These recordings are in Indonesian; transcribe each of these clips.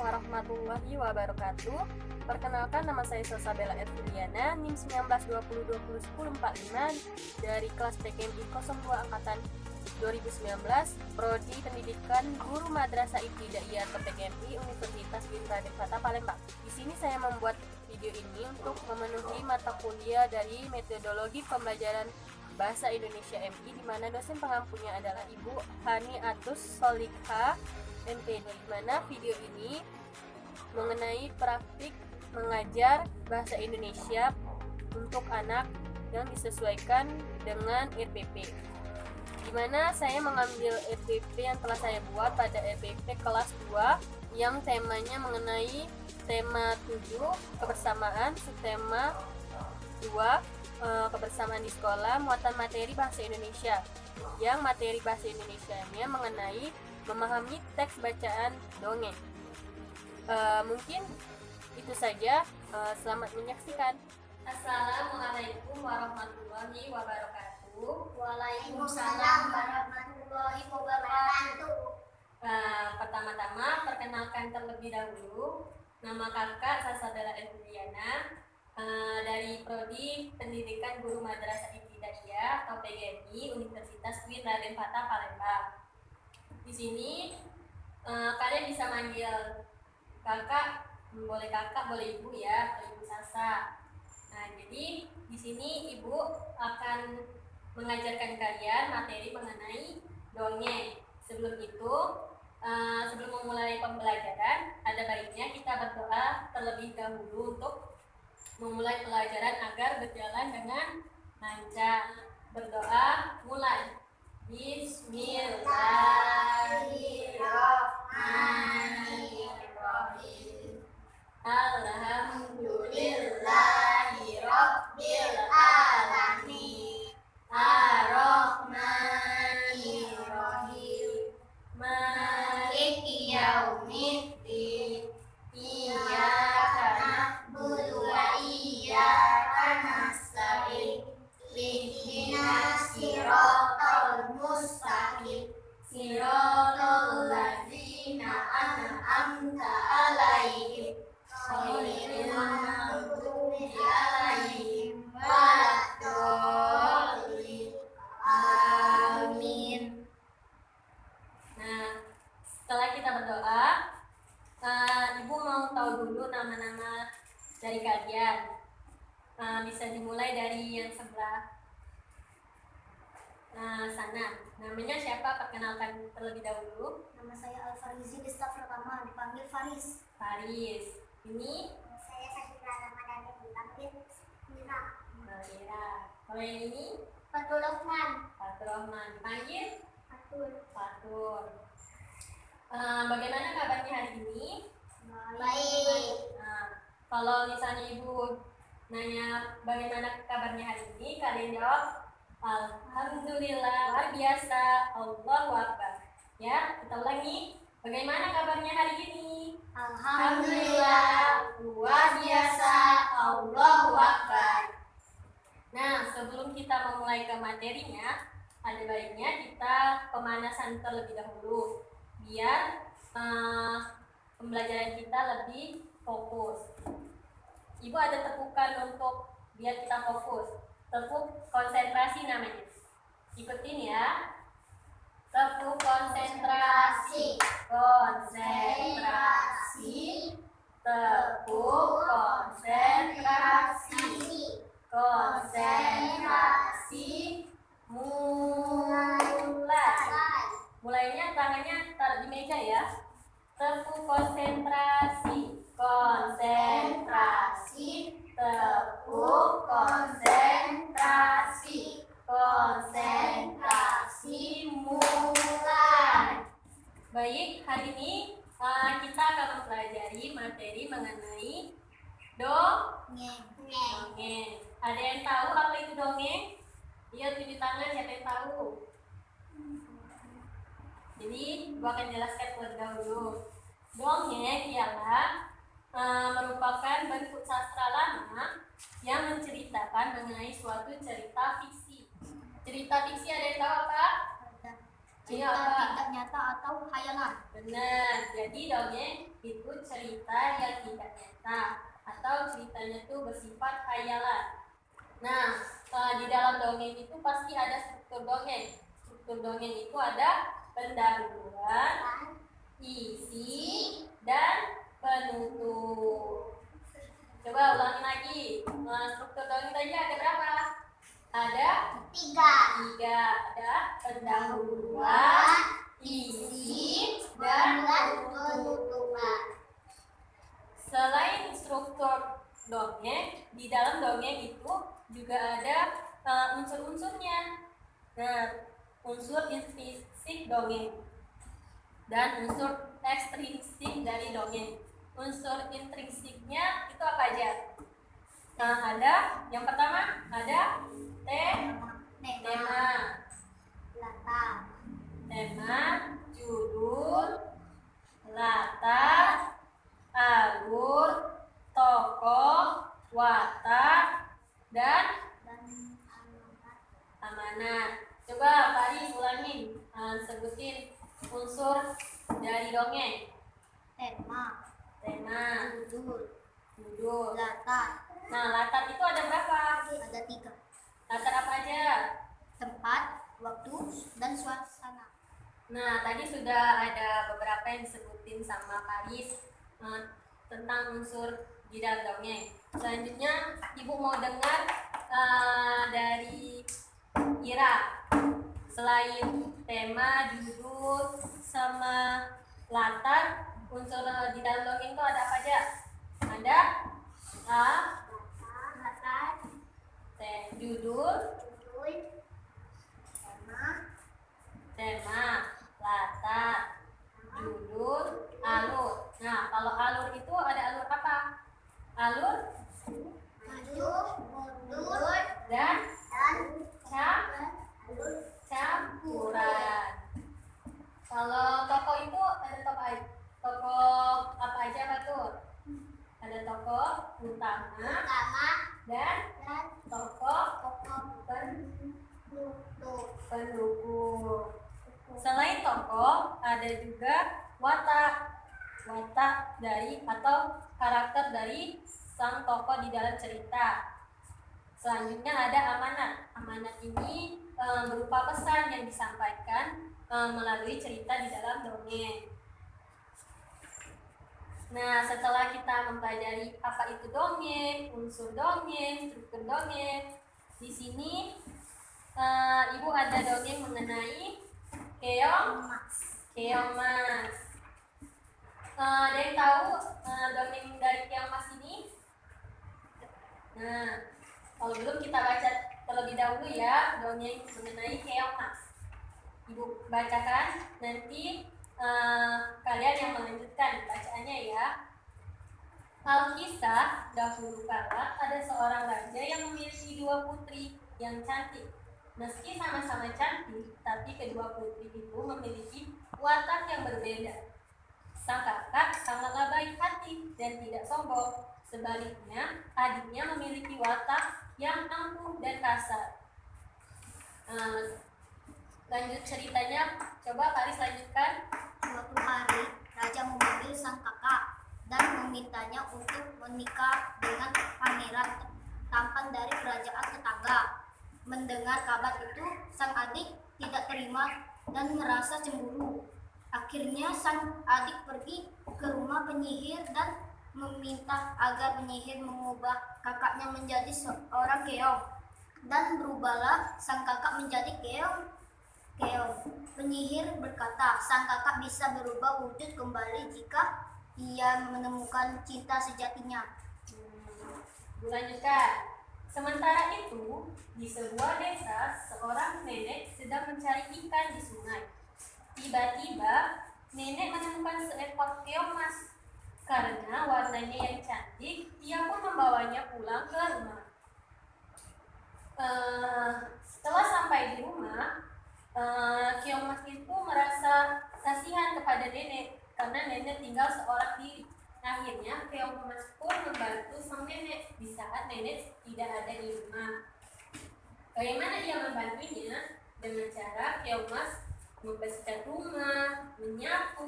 warahmatullahi wabarakatuh. Perkenalkan, nama saya Salsabella Erviliana, NIM 1920201045 dari kelas PKMI 02 Angkatan 2019, Prodi Pendidikan Guru Madrasah Ibtidaiyah atau PKMI Universitas Raden Fata Palembang. Di sini saya membuat video ini untuk memenuhi mata kuliah dari metodologi pembelajaran Bahasa Indonesia MI, di mana dosen pengampunya adalah Ibu Hani Atus Solikha MPD, di mana video ini mengenai praktik mengajar bahasa Indonesia untuk anak yang disesuaikan dengan RPP, di mana saya mengambil RPP yang telah saya buat pada RPP kelas 2 yang temanya mengenai tema 7 kebersamaan, subtema 2 kebersamaan di sekolah, muatan materi bahasa Indonesia, yang materi bahasa Indonesianya mengenai memahami teks bacaan dongeng. Mungkin itu saja. Selamat menyaksikan. Assalamualaikum warahmatullahi wabarakatuh. Waalaikumsalam warahmatullahi wabarakatuh. Pertama-tama perkenalkan terlebih dahulu, nama kakak Salsabella Erviliana, dari Prodi Pendidikan Guru Madrasah Ibtidaiyah atau PGMI Universitas Raden Fata Palembang. Di sini kalian bisa manggil kakak, boleh ibu ya, atau ibu Sasa. Nah, jadi di sini ibu akan mengajarkan kalian materi mengenai dongeng. Sebelum itu, sebelum memulai pembelajaran, ada baiknya kita berdoa terlebih dahulu untuk memulai pelajaran agar berjalan dengan lancar. Berdoa, mulai. Bismillahirrahmanirrahim. Alhamdulillahirabbil alamin. Ar-Rahmanirrahim. Maliki yaumiddin. Iyyaka na'budu wa iyyaka nasta'in. Ihdinas siratal mustaqim. Siratal ladzina an'amta 'alaihim ghairil maghdubi 'alaihim waladdallin. Amin. Nah, setelah kita berdoa, ibu mau tahu dulu nama-nama dari kalian. Bisa dimulai dari yang sebelah sana. Namanya siapa? Perkenalkan terlebih dahulu. Nama saya Al-Farizi Desta pertama, dipanggil Faris. Faris. Ini Saya Sakira Ramadhani, dipanggil Mira. Malira. Kalau yang ini Fatul Rahman. Fatur Rahman. Dipanggil Fatul. Fatur. Bagaimana kabarnya hari ini? Baik. Kalau misalnya ibu nanya bagaimana kabarnya hari ini, kalian jawab Alhamdulillah, luar biasa, Allahu Akbar. Ya, kita ulangi. Bagaimana kabarnya hari ini? Alhamdulillah, luar biasa, Allahu Akbar. Nah, sebelum kita memulai ke materinya, ada baiknya kita pemanasan terlebih dahulu, biar pembelajaran kita lebih fokus. Ibu ada tepukan untuk biar kita fokus. Tepuk konsentrasi namanya. Ikutin ya. Tepuk konsentrasi. Konsentrasi. Tepuk konsentrasi. Konsentrasi. Mulai. Mulainya tangannya taruh di meja ya. Tepuk konsentrasi. Konsentrasi. Tepuk konsentrasi. Konsentrasi. Mulai. Baik, hari ini kita akan mempelajari materi mengenai dongeng. Ada yang tahu apa itu dongeng? Iya, tunjuk tangan siapa yang tahu. Jadi, gua akan jelaskan terlebih dahulu. Dongeng ialah merupakan bentuk sastra lama yang menceritakan mengenai suatu cerita fiksi. Cerita fiksi ada yang tahu apa? Iya, cerita apa? tidak nyata atau khayalan. Benar. Jadi dongeng itu cerita yang tidak nyata atau ceritanya itu bersifat khayalan. Nah, di dalam dongeng itu pasti ada struktur dongeng. Struktur dongeng itu ada pendahuluan, isi, dan penutup. Coba ulangi lagi. Struktur dongeng tadi ada berapa? Ada 3. 3. Ada pendahuluan, isi, dan penutup. Selain struktur dongeng, di dalam dongeng itu juga ada unsur-unsurnya. Nah, unsur intrinsik dongeng dan unsur ekstrinsik dari dongeng. Unsur intrinsiknya itu apa aja? Nah, ada yang pertama ada tema, tema, judul, latar, alur, tokoh, watak, dan amanat. Coba Fari ulangin, sebutin unsur dari dongeng. Tema, judul, latar. Nah, latar itu ada berapa? Ada 3. Latar apa aja? Tempat, waktu, dan suasana. Nah, tadi sudah ada beberapa yang disebutin sama Paris tentang unsur di dalam dongeng. Selanjutnya, Ibu mau dengar dari Ira. Selain tema, judul, sama latar, unsur di dalam dongeng itu ada apa aja? Ada judul, tema, latar, judul, alur. Nah, kalau alur itu ada alur apa? Alur dan campuran. Kalau tokoh itu ada tokoh apa aja Pak tuh? Ada tokoh utama dan tokoh pendukung. Selain tokoh, ada juga watak dari atau karakter dari sang tokoh di dalam cerita. Selanjutnya ada amanat. Amanat ini berupa pesan yang disampaikan melalui cerita di dalam dongeng. Nah, setelah kita mempelajari apa itu dongeng, unsur dongeng, struktur dongeng, di sini Ibu ada dongeng mengenai Keongmas. Ada yang tahu dongeng dari Keongmas ini? Nah, kalau belum kita baca terlebih dahulu ya dongeng mengenai Keongmas. Ibu bacakan, nanti kalian yang melanjutkan bacaannya ya. Alkisah, dahulu kala ada seorang raja yang memiliki 2 putri yang cantik. Meski sama-sama cantik, tapi kedua putri itu memiliki watak yang berbeda. Sang kakak sangatlah baik hati dan tidak sombong. Sebaliknya, adiknya memiliki watak yang angkuh dan kasar. Lanjut ceritanya, coba Paris lanjutkan. Suatu hari, raja memanggil sang kakak dan memintanya untuk menikah dengan pangeran tampan dari kerajaan tetangga. Mendengar kabar itu, sang adik tidak terima dan merasa cemburu. Akhirnya sang adik pergi ke rumah penyihir dan meminta agar penyihir mengubah kakaknya menjadi seorang keong. Dan berubahlah sang kakak menjadi keong. Penyihir berkata, sang kakak bisa berubah wujud kembali jika ia menemukan cinta sejatinya. Lanjutkan. Sementara itu, di sebuah desa, seorang nenek sedang mencari ikan di sungai. Tiba-tiba, nenek menemukan seekor keongmas. Karena warnanya yang cantik, ia pun membawanya pulang ke rumah. Setelah sampai di rumah, keongmas itu merasa kasihan kepada nenek karena nenek tinggal seorang diri. Akhirnya keongmas pun membantu sang nenek di saat nenek tidak ada di rumah. Bagaimana ia membantunya? Dengan cara keongmas membersihkan rumah, menyapu,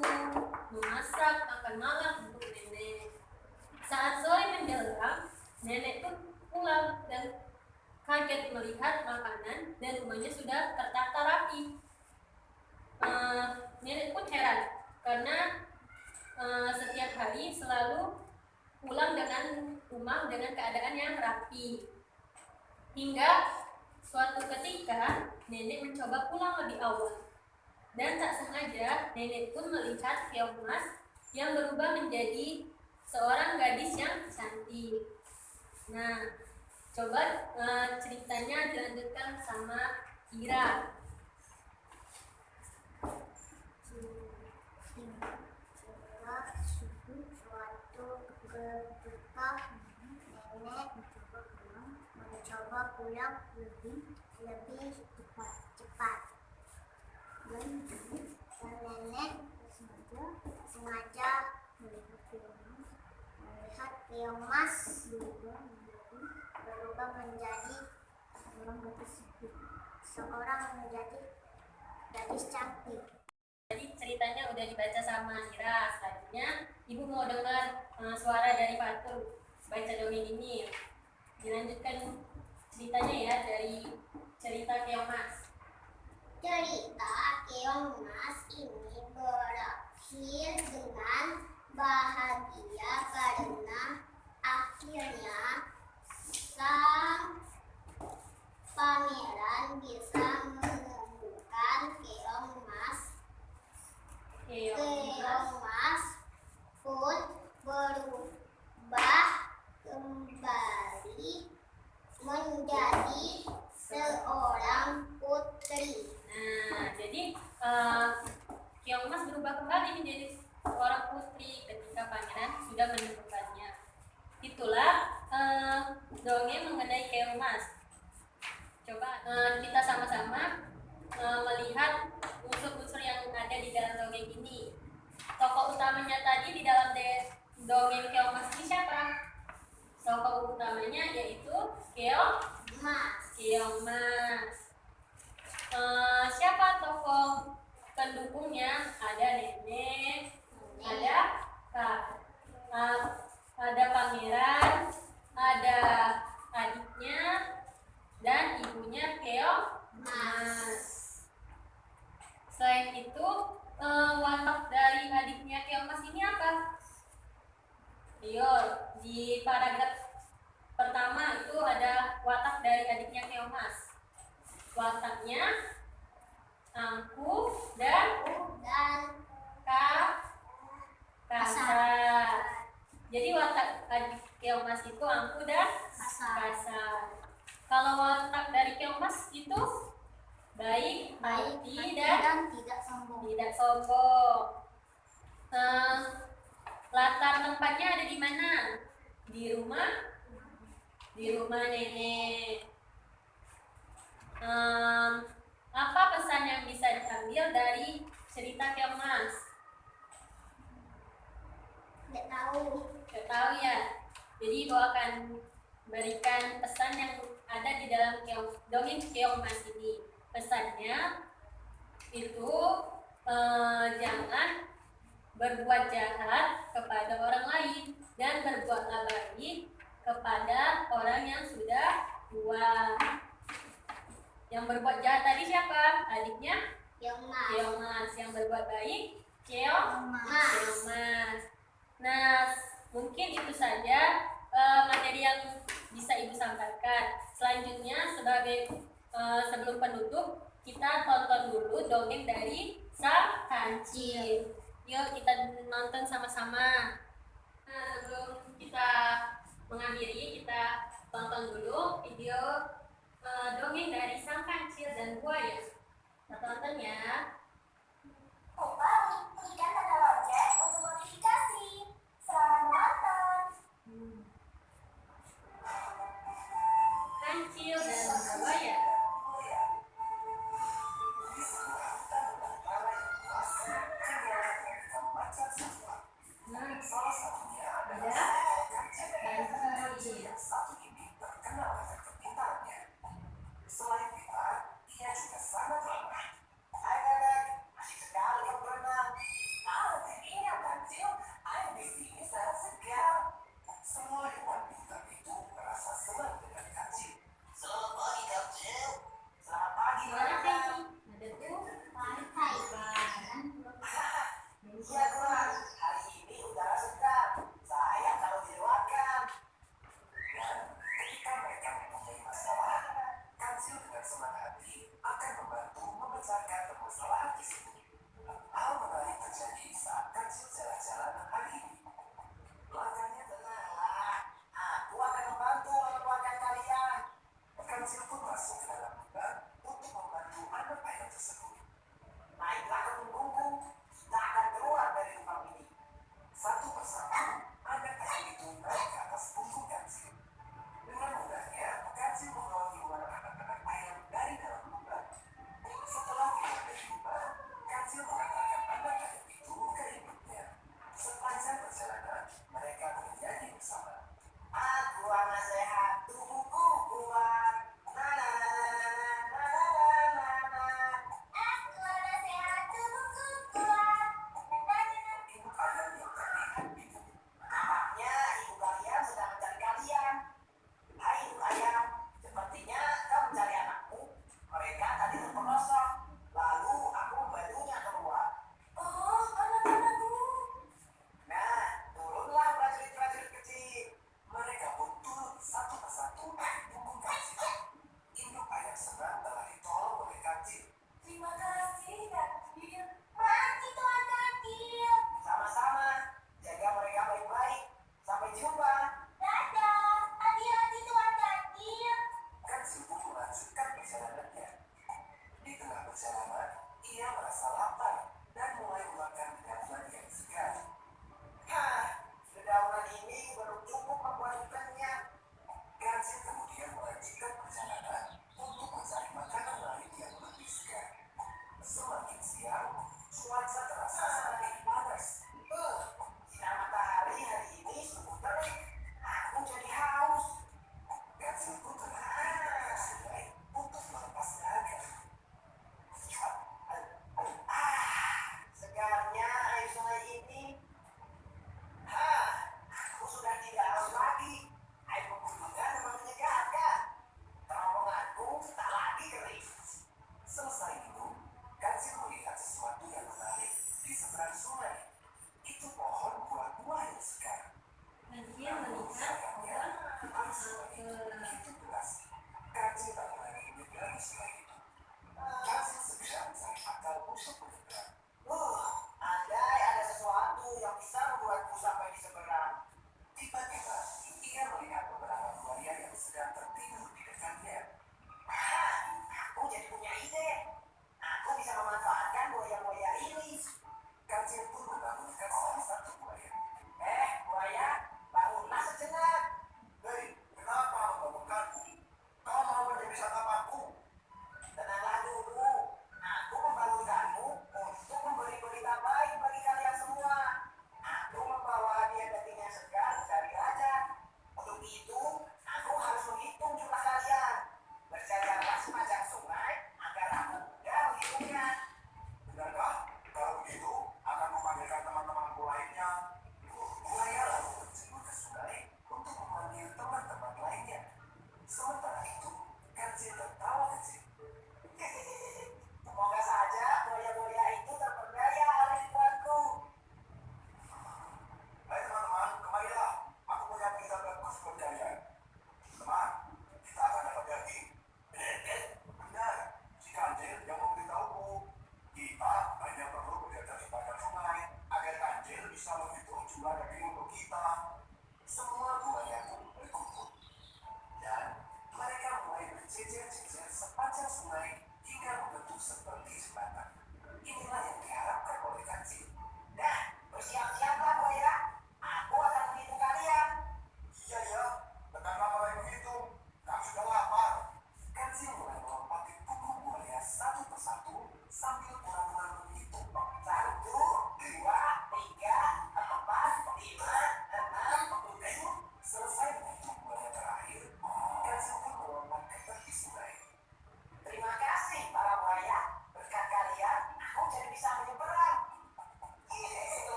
memasak, makan malam untuk nenek. Saat sore menjelang, nenek pun pulang dan kaget melihat makanan dan rumahnya sudah tertata rapi. Nenek pun heran karena setiap hari selalu pulang dengan rumah dengan keadaan yang rapi. Hingga suatu ketika nenek mencoba pulang lebih awal. Dan tak sengaja nenek pun melihat keong emas yang berubah menjadi seorang gadis yang cantik. Nah, coba ceritanya dilanjutkan sama Ira. Suatu ketika nenek mencoba pulang lebih cepat. Dan nenek sengaja melihat keong emas berubah menjadi seorang gadis cantik. Jadi ceritanya udah dibaca sama Ira. Selanjutnya Ibu mau dengar suara dari Fatur baca dongeng ini. Dilanjutkan ceritanya ya dari cerita keong emas. Cerita keong emas ini berakhir dengan bahagia karena akhirnya sang pangeran bisa menemukan keong emas. Keong emas pun berubah kembali menjadi seorang putri. Nah, jadi keong emas berubah kembali menjadi seorang putri ketika pangeran sudah menemukannya. Itulah dongeng mengenai keong emas. Coba kita sama-sama melihat unsur-unsur yang ada di dalam dongeng ini. Tokoh utamanya tadi di dalam dongeng keong emas ini siapa? Tokoh utamanya yaitu keong Emas. Keong emas. Siapa tokoh pendukungnya? Ada nenek, ada pangeran, ada adiknya, dan ibunya keong emas. Selain itu, watak dari adiknya keong emas ini apa? Ayo, di paragraf pertama itu ada watak dari adiknya keong emas. Wataknya angkuh dan kasar. Jadi watak adik keong emas itu angkuh dan kasar. Kalau watak dari keong emas itu baik, hati dan tidak sombong. Latar tempatnya ada di mana? Di rumah nenek. Apa pesan yang bisa diambil dari cerita keong emas? Tidak tahu. Tidak tahu ya. Jadi Ibu akan berikan pesan yang ada di dalam dongeng keong emas ini. Pesannya itu jangan berbuat jahat kepada orang lain dan berbuatlah baik kepada orang yang sudah tua. Yang berbuat jahat tadi siapa? Adiknya Keong emas. keong emas. Yang berbuat baik keong emas. Nah, mungkin itu saja materi yang bisa Ibu sampaikan. Selanjutnya sebelum penutup, kita tonton dulu dongeng dari Sang Kancil. Yuk kita nonton sama-sama. Nah, sebelum kita mengakhiri, kita tonton dulu video dongeng dari Sang Kancil dan Buaya. Kita tonton ya. Opa berikan tanda lonceng untuk notifikasi. Selamat menonton. Kancil dan Buaya.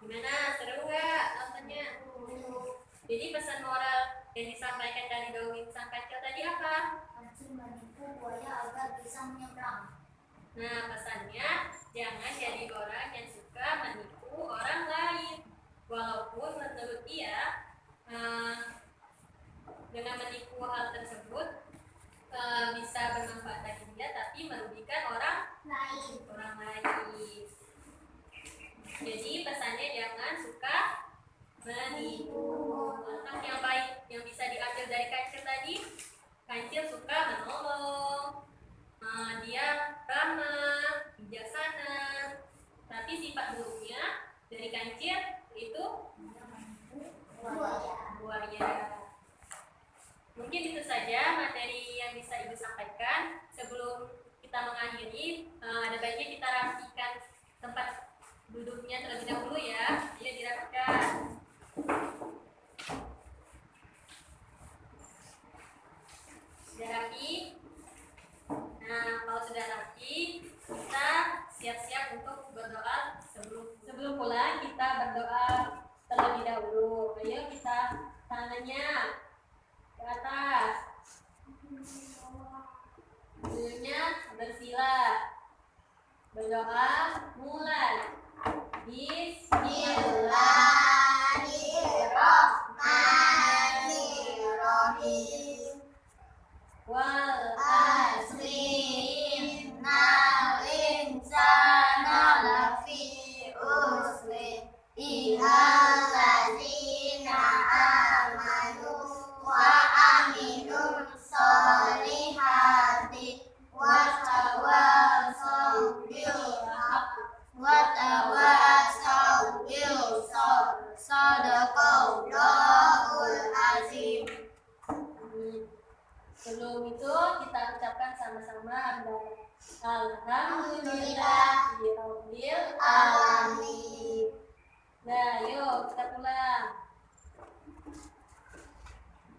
Gimana? Seru nggak nontonnya? Jadi pesan moral yang disampaikan dari dongeng sang kancil tadi apa? Kancil menipu buaya agar bisa menyeberang. Nah, pesannya jangan jadi orang yang suka menipu orang lain. Walaupun menurut dia dengan menipu hal tersebut bisa bermanfaat bagi dia, tapi merugikan orang lain. Jadi pesannya jangan suka menipu. Contoh yang baik yang bisa diambil dari kancil tadi, kancil suka menolong, dia ramah, bijaksana. Tapi sifat buruknya dari kancil itu buaya. Mungkin itu saja materi yang bisa Ibu sampaikan. Sebelum kita mengakhiri, ada baiknya kita rapikan tempat duduknya terlebih dahulu ya. Jadi dirapikan. Sudah rapi? Nah, kalau sudah rapi, kita siap-siap untuk berdoa. Sebelum pulang kita berdoa terlebih dahulu. Ayo kita tangannya ke atas. Dulunya bersila. Berdoa mulai. Bismillahirrahmanirrahim. Wal asri innal insana lafi usri illal ladzina amanu wa amilus solihati watawassaw bil haqq watawassaw bil sabr. Sadaqallahul azim. Sebelum itu kita ucapkan sama-sama Alhamdulillahirabbil alamin. Nah, yuk kita pulang.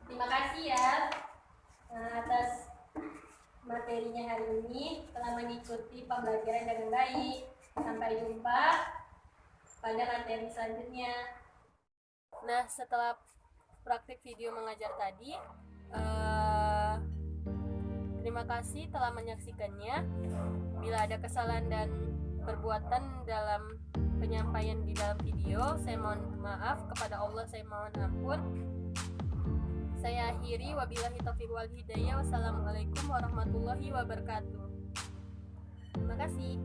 Terima kasih ya atas materinya hari ini, telah mengikuti pembelajaran dengan baik. Sampai jumpa pada materi selanjutnya. Nah, setelah praktik video mengajar tadi, terima kasih telah menyaksikannya. Bila ada kesalahan dan perbuatan dalam penyampaian di dalam video, saya mohon maaf. Kepada Allah saya mohon ampun. Saya akhiri, wabillahi taufiq wal hidayah. Wassalamualaikum warahmatullahi wabarakatuh. Terima kasih.